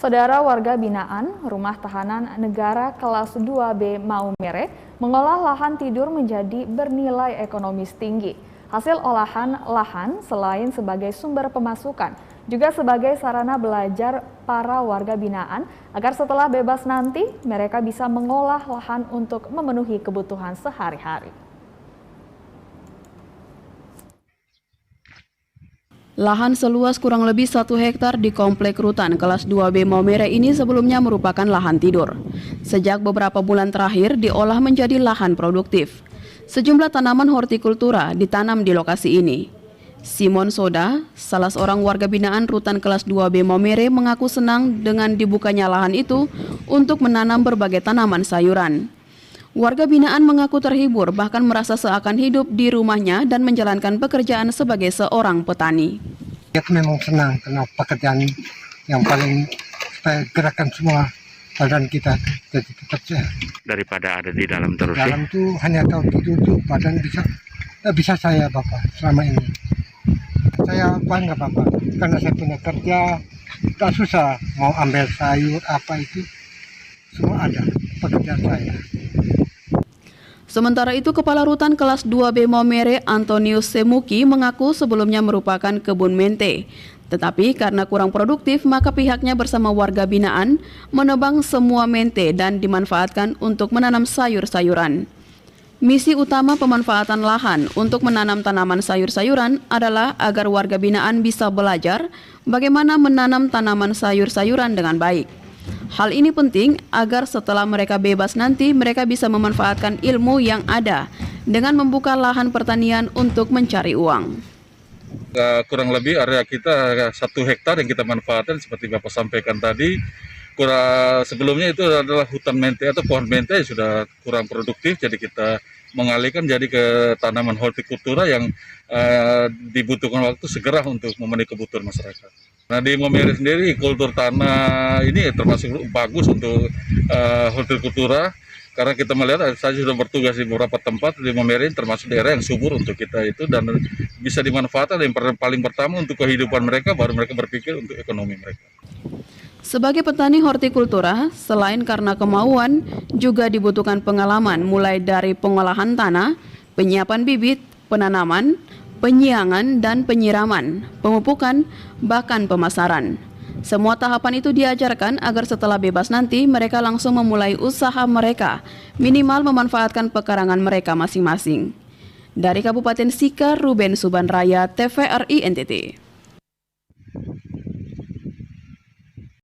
Saudara warga binaan Rumah Tahanan Negara kelas 2B Maumere mengolah lahan tidur menjadi bernilai ekonomis tinggi. Hasil olahan lahan selain sebagai sumber pemasukan, juga sebagai sarana belajar para warga binaan agar setelah bebas nanti mereka bisa mengolah lahan untuk memenuhi kebutuhan sehari-hari. Lahan seluas kurang lebih 1 hektar di Komplek Rutan kelas 2B Maumere ini sebelumnya merupakan lahan tidur. Sejak beberapa bulan terakhir diolah menjadi lahan produktif. Sejumlah tanaman hortikultura ditanam di lokasi ini. Simon Soda, salah seorang warga binaan Rutan kelas 2B Maumere, mengaku senang dengan dibukanya lahan itu untuk menanam berbagai tanaman sayuran. Warga binaan mengaku terhibur, bahkan merasa seakan hidup di rumahnya dan menjalankan pekerjaan sebagai seorang petani. Aku memang senang karena pekerjaan yang paling supaya gerakan semua badan kita jadi tetap sehat. Daripada ada di dalam terus. Dalam itu hanya tahu tidur tuh badan bisa saya Bapak selama ini. Saya bangga Bapak karena saya punya kerja, tak susah mau ambil sayur apa itu semua ada pekerjaan saya. Sementara itu, Kepala Rutan kelas 2B Maumere Antonius Semuki mengaku sebelumnya merupakan kebun mente. Tetapi karena kurang produktif, maka pihaknya bersama warga binaan menebang semua mente dan dimanfaatkan untuk menanam sayur-sayuran. Misi utama pemanfaatan lahan untuk menanam tanaman sayur-sayuran adalah agar warga binaan bisa belajar bagaimana menanam tanaman sayur-sayuran dengan baik. Hal ini penting agar setelah mereka bebas nanti mereka bisa memanfaatkan ilmu yang ada dengan membuka lahan pertanian untuk mencari uang. Kurang lebih area kita 1 hektar yang kita manfaatkan seperti Bapak sampaikan tadi. Sebelumnya itu adalah hutan mente atau pohon mente yang sudah kurang produktif, jadi kita mengalihkan jadi ke tanaman hortikultura yang dibutuhkan waktu segera untuk memenuhi kebutuhan masyarakat. Nah, di Maumere sendiri kultur tanah ini termasuk bagus untuk hortikultura karena kita melihat saya sudah bertugas di beberapa tempat di Maumere, termasuk daerah yang subur untuk kita itu dan bisa dimanfaatkan yang paling pertama untuk kehidupan mereka, baru mereka berpikir untuk ekonomi mereka. Sebagai petani hortikultura, selain karena kemauan, juga dibutuhkan pengalaman mulai dari pengolahan tanah, penyiapan bibit, penanaman, penyiangan dan penyiraman, pemupukan, bahkan pemasaran. Semua tahapan itu diajarkan agar setelah bebas nanti mereka langsung memulai usaha mereka, minimal memanfaatkan pekarangan mereka masing-masing. Dari Kabupaten Sika, Ruben Subanraya, TVRI NTT.